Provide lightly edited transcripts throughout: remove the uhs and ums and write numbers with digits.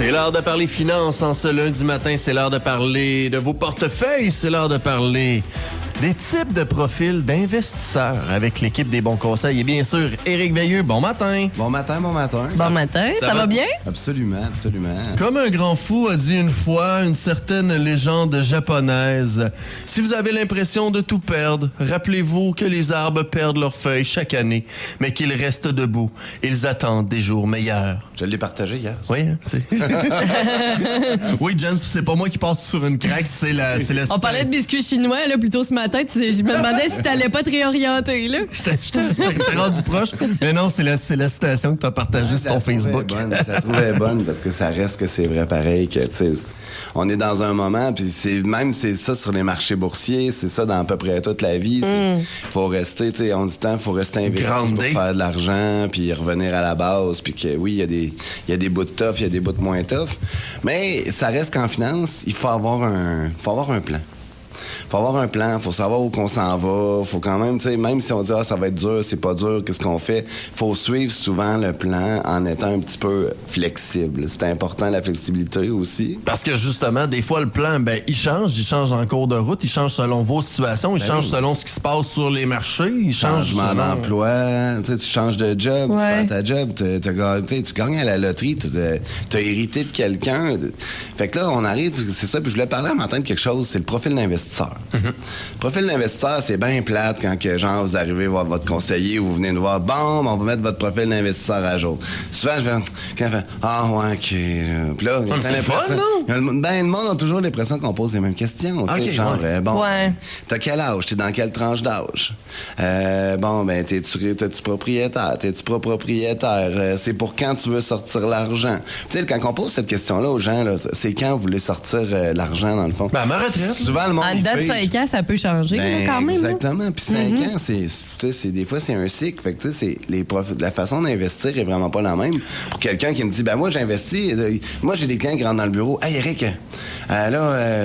C'est l'heure de parler finances en ce lundi matin. C'est l'heure de parler de vos portefeuilles. C'est l'heure de parler des types de profils d'investisseurs avec l'équipe des bons conseils. Et bien sûr, Éric Veilleux, bon matin. Bon matin, bon matin. Bon matin, ça va bien? Absolument, absolument. Comme un grand fou a dit une fois une certaine légende japonaise, si vous avez l'impression de tout perdre, rappelez-vous que les arbres perdent leurs feuilles chaque année, mais qu'ils restent debout. Ils attendent des jours meilleurs. Je l'ai partagé hier. Ça. Oui, c'est... Oui, Jen, c'est pas moi qui passe sur une craque, c'est la... On parlait de biscuits chinois là, plus tôt ce matin. Je me demandais si t'allais pas te réorienter. Là. J'étais rendu proche, mais non, c'est la citation que t'as partagée sur ton Facebook. Je la trouvais bonne parce que ça reste que c'est vrai pareil. Que, on est dans un moment, puis c'est ça sur les marchés boursiers, c'est ça dans à peu près toute la vie. Il faut rester, on dit tant, il faut rester investi pour faire de l'argent, puis revenir à la base, puis que oui, il y a des bouts de tough, il y a des bouts de moins tough, mais ça reste qu'en finance, il faut avoir un plan. Faut avoir un plan, faut savoir où qu'on s'en va, faut quand même, même si on dit ça va être dur, c'est pas dur, qu'est-ce qu'on fait, faut suivre souvent le plan en étant un petit peu flexible. C'est important la flexibilité aussi. Parce que justement, des fois le plan, il change en cours de route, il change selon vos situations, il change selon ce qui se passe sur les marchés, il change changement d'emploi, tu changes de job, tu perds ta job, tu gagnes à la loterie, t'as hérité de quelqu'un. Fait que là, on arrive, c'est ça, puis je voulais parler un matin de quelque chose, c'est le profil d'investisseur. Le profil d'investisseur, c'est bien plate quand genre vous arrivez voir votre conseiller ou vous venez nous voir, bon, on va mettre votre profil d'investisseur à jour. Souvent, je fais, ah ouais, ok. Puis là, le monde a toujours l'impression qu'on pose les mêmes questions. Okay, genre, ouais. T'as quel âge? T'es dans quelle tranche d'âge? T'es-tu propriétaire? T'es-tu pas propriétaire? C'est pour quand tu veux sortir l'argent? Tu sais, quand on pose cette question-là aux gens, là, c'est quand vous voulez sortir l'argent, dans le fond. Ma retraite. Souvent, le monde. En dedans de 5 ans, ça peut changer, là, quand même. Exactement. Puis 5 ans, des fois, c'est un cycle. Fait que, la façon d'investir est vraiment pas la même. Pour quelqu'un qui me dit, moi, j'investis. Moi, j'ai des clients qui rentrent dans le bureau. Hey, Eric,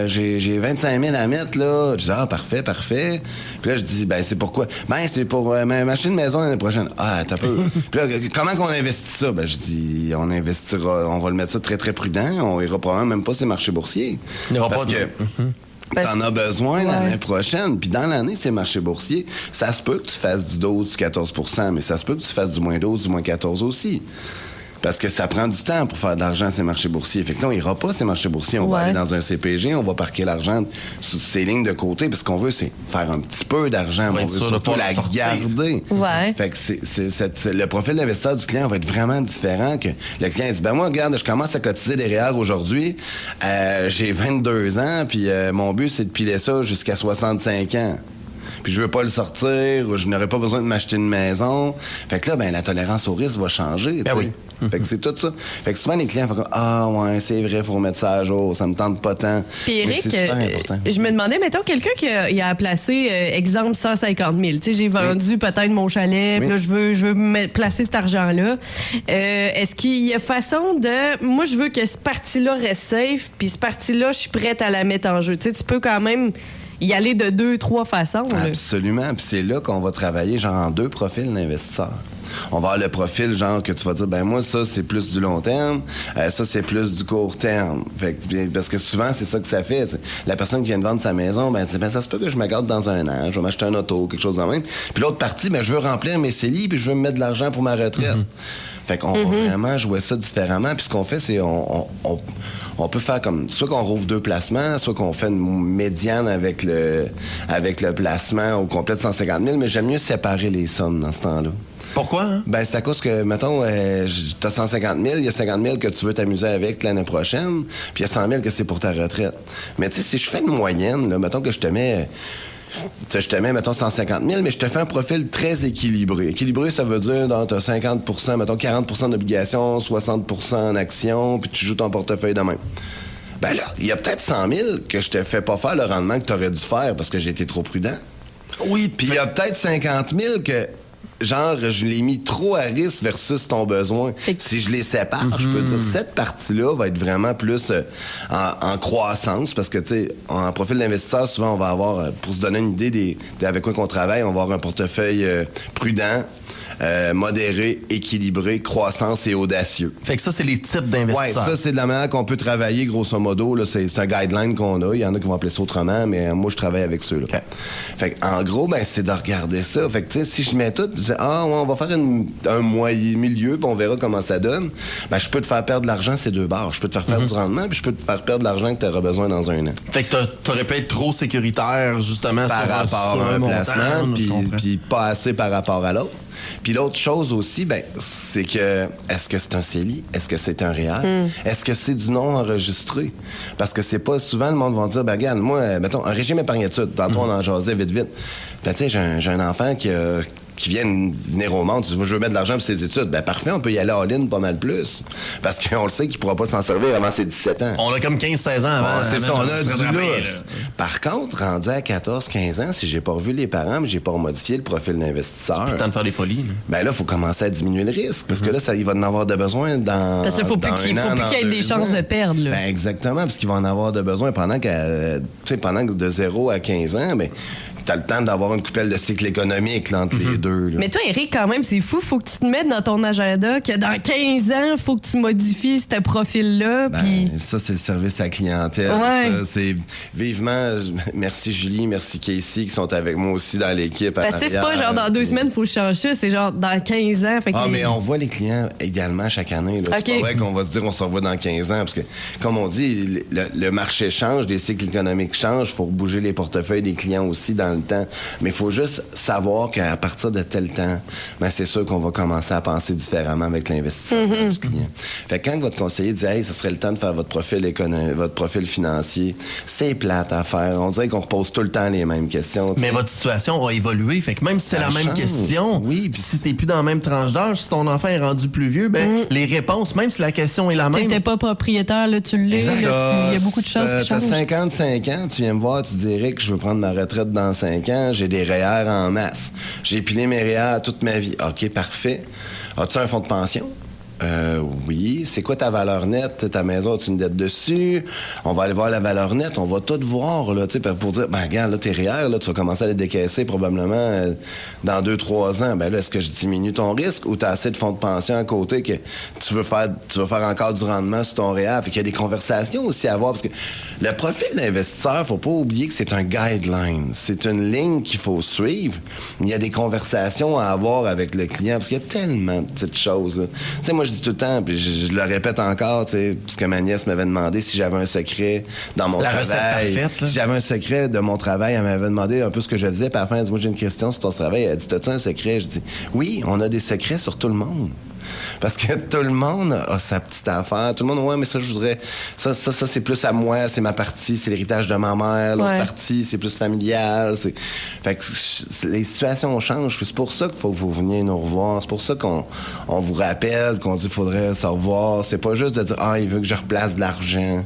j'ai 25 000 à mettre, là. Je dis, parfait. Puis là, je dis, c'est pourquoi? C'est pour m'acheter une maison l'année prochaine. Ah, t'as peu. Puis là, comment qu'on investit ça? Je dis, on investira, on va le mettre ça très, très prudent. On ira probablement même pas ces marchés boursiers. Il n'y aura parce pas que t'en as besoin l'année prochaine. Puis dans l'année, ces marchés boursiers, ça se peut que tu fasses du 12, du 14 %, mais ça se peut que tu fasses du moins 12, du moins 14 aussi. Parce que ça prend du temps pour faire de l'argent ces marchés boursiers. Fait que là, on ira pas ces marchés boursiers. On va aller dans un CPG, on va parquer l'argent sur ces lignes de côté. Parce qu'on veut, c'est faire un petit peu d'argent. On veut surtout la garder. Ouais. Fait que le profil d'investisseur du client va être vraiment différent que le client dit, moi, regarde, je commence à cotiser des REER aujourd'hui. J'ai 22 ans, puis mon but, c'est de piler ça jusqu'à 65 ans. Puis je veux pas le sortir, ou je n'aurais pas besoin de m'acheter une maison. Fait que là, la tolérance au risque va changer, tu sais. Oui. Fait que c'est tout ça. Fait que souvent, les clients font comme, c'est vrai, faut remettre ça à jour, ça me tente pas tant. Puis Éric, je me demandais, mettons, quelqu'un qui a placé, exemple, 150 000. Tu sais, j'ai vendu peut-être mon chalet, puis là, je veux placer cet argent-là. Est-ce qu'il y a façon de... Moi, je veux que ce parti-là reste safe, puis ce parti-là, je suis prête à la mettre en jeu. Tu sais, tu peux quand même y aller de 2-3 façons. Absolument. Puis c'est là qu'on va travailler genre en 2 profils d'investisseurs. On va avoir le profil genre que tu vas dire, moi, ça, c'est plus du long terme, ça, c'est plus du court terme. Fait que, parce que souvent, c'est ça que ça fait. La personne qui vient de vendre sa maison, ça se peut que je me garde dans un an, je vais m'acheter un auto, quelque chose de même. Puis l'autre partie, je veux remplir mes CELI, puis je veux me mettre de l'argent pour ma retraite. Fait qu'on va vraiment jouer ça différemment. Puis ce qu'on fait, c'est on peut faire comme soit qu'on rouvre 2 placements, soit qu'on fait une médiane avec le placement au complet de 150 000, mais j'aime mieux séparer les sommes dans ce temps-là. Pourquoi? Hein? C'est à cause que, mettons, t'as 150 000, il y a 50 000 que tu veux t'amuser avec l'année prochaine, puis il y a 100 000 que c'est pour ta retraite. Mais tu sais, si je fais une moyenne, là, mettons que je te mets, mettons, 150 000, mais je te fais un profil très équilibré. Équilibré, ça veut dire, t'as 50 %, mettons 40 % d'obligations, 60 % en actions, puis tu joues ton portefeuille de même. Là, il y a peut-être 100 000 que je te fais pas faire le rendement que t'aurais dû faire parce que j'ai été trop prudent. Oui. Puis il y a peut-être 50 000 que... Genre, je l'ai mis trop à risque versus ton besoin. Si je les sépare, je peux dire cette partie-là va être vraiment plus en croissance parce que, tu sais, en profil d'investisseur, souvent, on va avoir, pour se donner une idée avec quoi qu'on travaille, on va avoir un portefeuille prudent, modéré, équilibré, croissance et audacieux. Fait que ça, c'est les types Oui, d'investisseurs. ça, c'est de la manière qu'on peut travailler, grosso modo. Là, c'est un guideline qu'on a. Il y en a qui vont appeler ça autrement, mais moi, je travaille avec ceux-là. Okay. Fait en gros, c'est de regarder ça. Fait que, tu sais, si je mets tout, je dis, on va faire un moyen milieu, puis on verra comment ça donne. Je peux te faire perdre de l'argent, c'est 2 barres. Je peux te faire du rendement, puis je peux te faire perdre de l'argent que tu auras besoin dans un an. Fait que t'aurais pu être trop sécuritaire, justement, Par rapport à un placement, montant, puis pas assez par rapport à l'autre. Puis l'autre chose aussi, c'est que est-ce que c'est un CELI? Est-ce que c'est un REER? Est-ce que c'est du non enregistré? Parce que c'est pas souvent le monde va dire, regarde, moi, mettons, un régime épargne-études. Tantôt, on en jasait vite. Tu sais, j'ai un enfant qui viennent venir au monde, tu veux, je veux mettre de l'argent pour ses études. Parfait, on peut y aller all-in pas mal plus. Parce qu'on le sait qu'il pourra pas s'en servir avant ses 17 ans. On a comme 15-16 ans avant. C'est ça, on a se du rattraper, lousse. Par contre, rendu à 14-15 ans, si j'ai pas revu les parents, mais j'ai pas modifié le profil d'investisseur. C'est le temps de faire des folies. Là, il faut commencer à diminuer le risque. Parce que là, il va en avoir de besoin dans. Parce qu'il faut plus qu'il y ait des chances de perdre. Là. Exactement, parce qu'il va en avoir de besoin pendant que de 0 à 15 ans, t'as le temps d'avoir une coupelle de cycle économique là, entre les deux. Là. Mais toi, Éric, quand même, c'est fou. Faut que tu te mettes dans ton agenda que dans 15 ans, faut que tu modifies ce profil-là. Ça, c'est le service à la clientèle. Ouais. Ça, c'est vivement... Merci Julie, merci Casey qui sont avec moi aussi dans l'équipe. Parce que c'est pas genre dans 2 semaines, faut que je change ça. C'est genre dans 15 ans. Mais on voit les clients également chaque année. Là. C'est pas vrai qu'on va se dire on se revoit dans 15 ans. Parce que, comme on dit, le marché change, les cycles économiques changent. Il faut bouger les portefeuilles des clients aussi dans le temps. Mais il faut juste savoir qu'à partir de tel temps, c'est sûr qu'on va commencer à penser différemment avec l'investissement du client. Fait que quand votre conseiller dit « Hey, ça serait le temps de faire votre profil financier », c'est plate à faire. On dirait qu'on repose tout le temps les mêmes questions. Mais votre situation a évolué. Fait que même si c'est la même question, si t'es plus dans la même tranche d'âge, si ton enfant est rendu plus vieux, les réponses, même si la question est la même... T'étais pas propriétaire, là, tu l'es. Il y a beaucoup de choses qui changent. T'as 55 ans, tu viens me voir, tu dirais que je veux prendre ma retraite dans 5 ans, j'ai des REER en masse. J'ai pilé mes REER toute ma vie. OK, parfait. As-tu un fonds de pension? Oui. C'est quoi ta valeur nette? Ta maison, as-tu une dette dessus? On va aller voir la valeur nette. On va tout voir, là, pour dire, regarde, là, tes REER, là, tu vas commencer à les décaisser probablement dans 2-3 ans. Là, est-ce que je diminue ton risque ou tu as assez de fonds de pension à côté que tu veux faire encore du rendement sur ton REER? Fait qu'il y a des conversations aussi à avoir parce que le profil d'investisseur, faut pas oublier que c'est un guideline. C'est une ligne qu'il faut suivre. Il y a des conversations à avoir avec le client parce qu'il y a tellement de petites choses, là. Tu sais, moi, je dis tout le temps, puis je le répète encore, parce que ma nièce m'avait demandé si j'avais un secret dans mon travail. Parfaite, là. Si j'avais un secret de mon travail, elle m'avait demandé un peu ce que je disais, puis à la fin, elle dit, moi, j'ai une question sur ton travail. Elle dit, t'as-tu un secret? Je dis, oui, on a des secrets sur tout le monde. Parce que tout le monde a sa petite affaire. Tout le monde, ouais, mais ça, je voudrais... Ça, c'est plus à moi, c'est ma partie, c'est l'héritage de ma mère. L'autre partie, c'est plus familial. Fait que les situations changent. Puis c'est pour ça qu'il faut que vous veniez nous revoir. C'est pour ça qu'on vous rappelle, qu'on dit qu'il faudrait se revoir. C'est pas juste de dire, il veut que je replace de l'argent.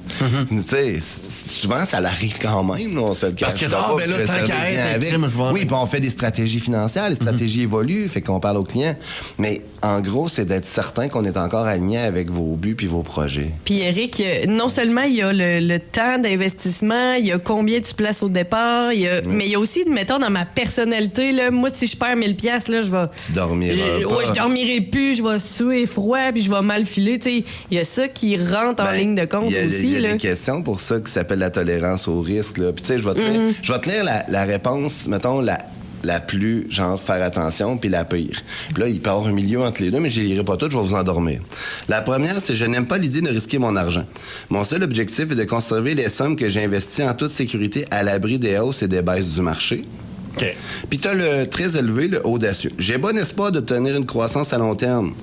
Tu sais, souvent, ça l'arrive quand même, là, on se le cache. Parce que, là, tant qu'à être, oui, puis on fait des stratégies financières. Les stratégies évoluent, fait qu'on parle aux clients. Mais en gros, c'est d'être certain qu'on est encore aligné avec vos buts puis vos projets. Puis Éric, non seulement il y a le temps d'investissement, il y a combien tu places au départ, mais il y a aussi, mettons, dans ma personnalité, là, moi, si je perds 1000 $, là, je vais... Tu dormiras pas. Je dormirai plus, je vais suer froid, puis je vais mal filer. Tu sais, il y a ça qui rentre en ligne de compte aussi. Il y a des questions pour ça qui s'appellent la tolérance au risque. Puis tu sais, je vais te lire la réponse, mettons, la plus, genre, faire attention, puis la pire. Puis là, il peut y avoir un milieu entre les deux, mais je les lirai pas toutes, je vais vous endormir. La première, c'est je n'aime pas l'idée de risquer mon argent. Mon seul objectif est de conserver les sommes que j'ai investies en toute sécurité à l'abri des hausses et des baisses du marché. Okay. Puis tu as le très élevé, le audacieux. J'ai bon espoir d'obtenir une croissance à long terme.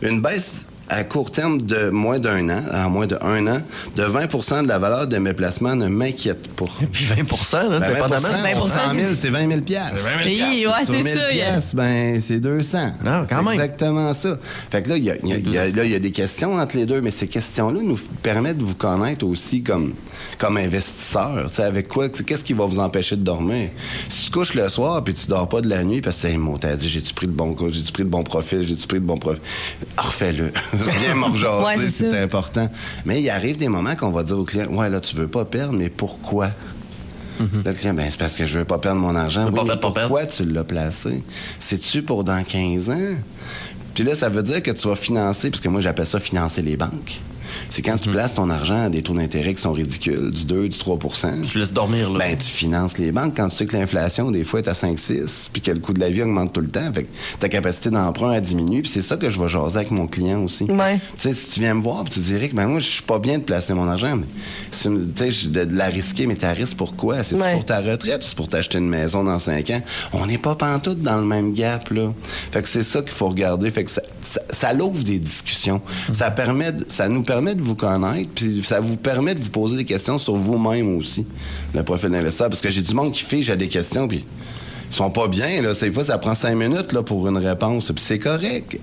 Une baisse à court terme de moins d'un an, à moins de 1 an, de 20% de la valeur de mes placements ne m'inquiète pas. Et puis 20%, là, dépendamment. 20%, 100 000, c'est 20 000 Oui, sur 1000 piastres, c'est 200. Non, quand même. Exactement ça. Fait que là, il y a des questions entre les deux, mais ces questions-là nous permettent de vous connaître aussi comme investisseur. T'sais, avec quoi, qu'est-ce qui va vous empêcher de dormir? Si tu couches le soir puis tu dors pas de la nuit parce que t'as dit, j'ai-tu pris le bon profil, refais-le. Viens me rejaser, c'est important. Mais il arrive des moments qu'on va dire au client, ouais, là, tu veux pas perdre, mais pourquoi? Là, le client, ben, c'est parce que je veux pas perdre mon argent. Oui, mais pourquoi tu l'as placé? C'est-tu pour dans 15 ans? Puis là, ça veut dire que tu vas financer, parce que moi, j'appelle ça financer les banques. C'est quand tu places ton argent à des taux d'intérêt qui sont ridicules, du 2, du 3 Tu laisses dormir, là. Ben, tu finances les banques quand tu sais que l'inflation, des fois, est à 5-6, puis que le coût de la vie augmente tout le temps. Fait que ta capacité d'emprunt a diminué, puis c'est ça que je vais jaser avec mon client aussi. Ouais. Tu sais, si tu viens me voir, puis tu dirais que, ben, moi, je suis pas bien de placer mon argent, mais tu sais, de la risquer, mais t'as risque pourquoi? C'est pour ta retraite, c'est pour t'acheter une maison dans 5 ans. On n'est pas pantoute dans le même gap, là. Fait que c'est ça qu'il faut regarder. Fait que ça l'ouvre des discussions. Ça nous permet de vous connaître, puis ça vous permet de vous poser des questions sur vous-même aussi, le profil d'investisseur. Parce que j'ai du monde qui fige à des questions, puis ils sont pas bien, là. Des fois, ça prend 5 minutes là, pour une réponse, puis c'est correct.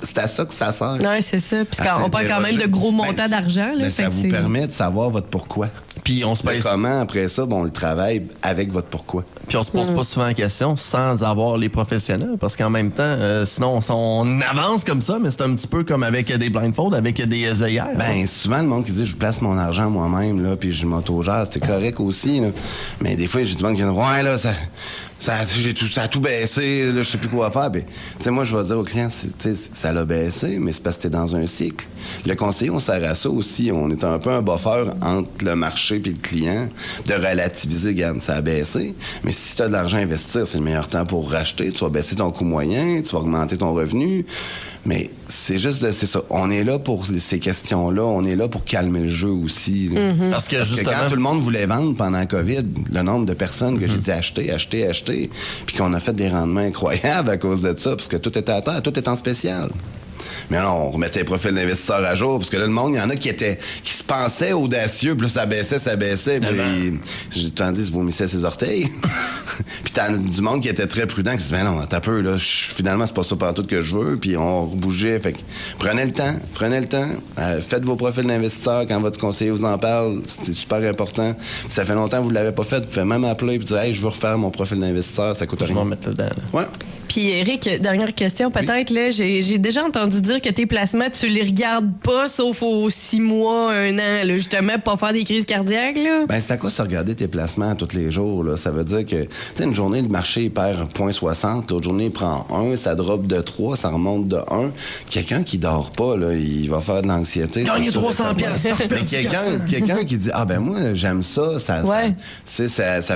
C'est à ça que ça sert. Oui, c'est ça. Puis on parle quand même de gros montants d'argent. Là, ça vous permet de savoir votre pourquoi. Puis on se pose comment, après ça, on le travaille avec votre pourquoi. Puis on se pose pas souvent la question sans avoir les professionnels, parce qu'en même temps, sinon on avance comme ça, mais c'est un petit peu comme avec des blindfolds, avec des œillères. Ben, souvent, le monde qui dit je place mon argent moi-même, là, puis je m'autogère, c'est correct aussi, là. Mais des fois, j'ai du monde qui dit ouais, là, ça a tout baissé, là, je sais plus quoi faire. Puis, tu sais, moi, je vais dire aux clients, ça l'a baissé, mais c'est parce que t'es dans un cycle. Le conseiller, on sert à ça aussi. On est un peu un buffer entre le marché et le client, de relativiser, regarde, ça a baissé. Mais si tu as de l'argent à investir, c'est le meilleur temps pour racheter. Tu vas baisser ton coût moyen, tu vas augmenter ton revenu. Mais c'est ça. On est là pour ces questions-là. On est là pour calmer le jeu aussi. Parce que quand tout le monde voulait vendre pendant la COVID, le nombre de personnes que j'ai dit acheter, puis qu'on a fait des rendements incroyables à cause de ça, parce que tout était à terre, tout était en spécial. Mais non, on remettait les profils d'investisseurs à jour, parce que là, le monde, il y en a qui se pensaient audacieux, puis là, ça baissait, puis t'en dis, vomissait ses orteils. Puis t'as du monde qui était très prudent, qui se dit, ben non, t'as peu, là, finalement, c'est pas ça pantoute que je veux, puis on rebougeait. Fait que prenez le temps, faites vos profils d'investisseurs quand votre conseiller vous en parle, c'est super important. Puis ça fait longtemps que vous l'avez pas fait, vous pouvez même appeler, puis dire, hey, je veux refaire mon profil d'investisseur, ça coûte rien. Je vais me mettre dedans. Ouais. Puis Éric, dernière question, peut-être, là, j'ai déjà entendu dire que tes placements, tu les regardes pas, sauf aux 6 mois, 1 an, là, justement, pour pas faire des crises cardiaques, là. Ben, c'est à quoi ça regarder tes placements tous les jours, là? Ça veut dire que, tu sais, une journée, le marché, il perd 0,60, l'autre journée, il prend 1, ça drop de 3, ça remonte de 1. Quelqu'un qui dort pas, là, il va faire de l'anxiété. Gagner 300 piastres. Mais quelqu'un qui dit, ah ben moi, j'aime ça, ça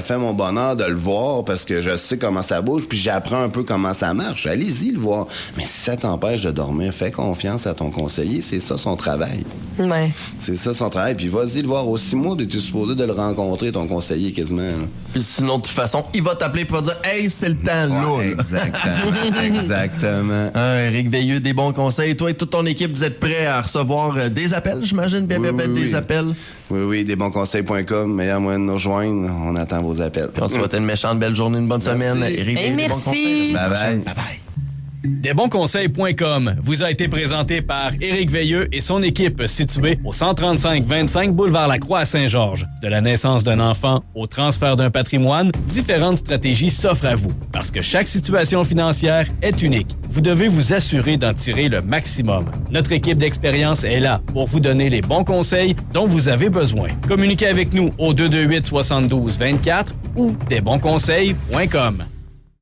fait mon bonheur de le voir parce que je sais comment ça bouge, puis j'apprends un peu comment ça marche. Allez-y le voir. Mais si ça t'empêche de dormir, fais confiance à ton conseiller, c'est ça son travail. Ouais. C'est ça son travail. Puis vas-y le voir. Aux 6 mois, tu es supposé de le rencontrer, ton conseiller, quasiment. Là. Puis sinon, de toute façon, il va t'appeler pour dire « Hey, c'est le temps, là! » Exactement. Éric Veilleux, des bons conseils. Toi et toute ton équipe, vous êtes prêts à recevoir des appels, j'imagine? Des appels? Oui, desbonsconseils.com, meilleur moyen de nous rejoindre. On attend vos appels. Puis on te souhaite une méchante belle journée, une bonne semaine. Éric Veilleux, des bons conseils. Bye-bye. Desbonsconseils.com vous a été présenté par Éric Veilleux et son équipe située au 135-25 boulevard Lacroix à Saint-Georges. De la naissance d'un enfant au transfert d'un patrimoine, différentes stratégies s'offrent à vous. Parce que chaque situation financière est unique. Vous devez vous assurer d'en tirer le maximum. Notre équipe d'expérience est là pour vous donner les bons conseils dont vous avez besoin. Communiquez avec nous au 228-72-24 ou desbonsconseils.com.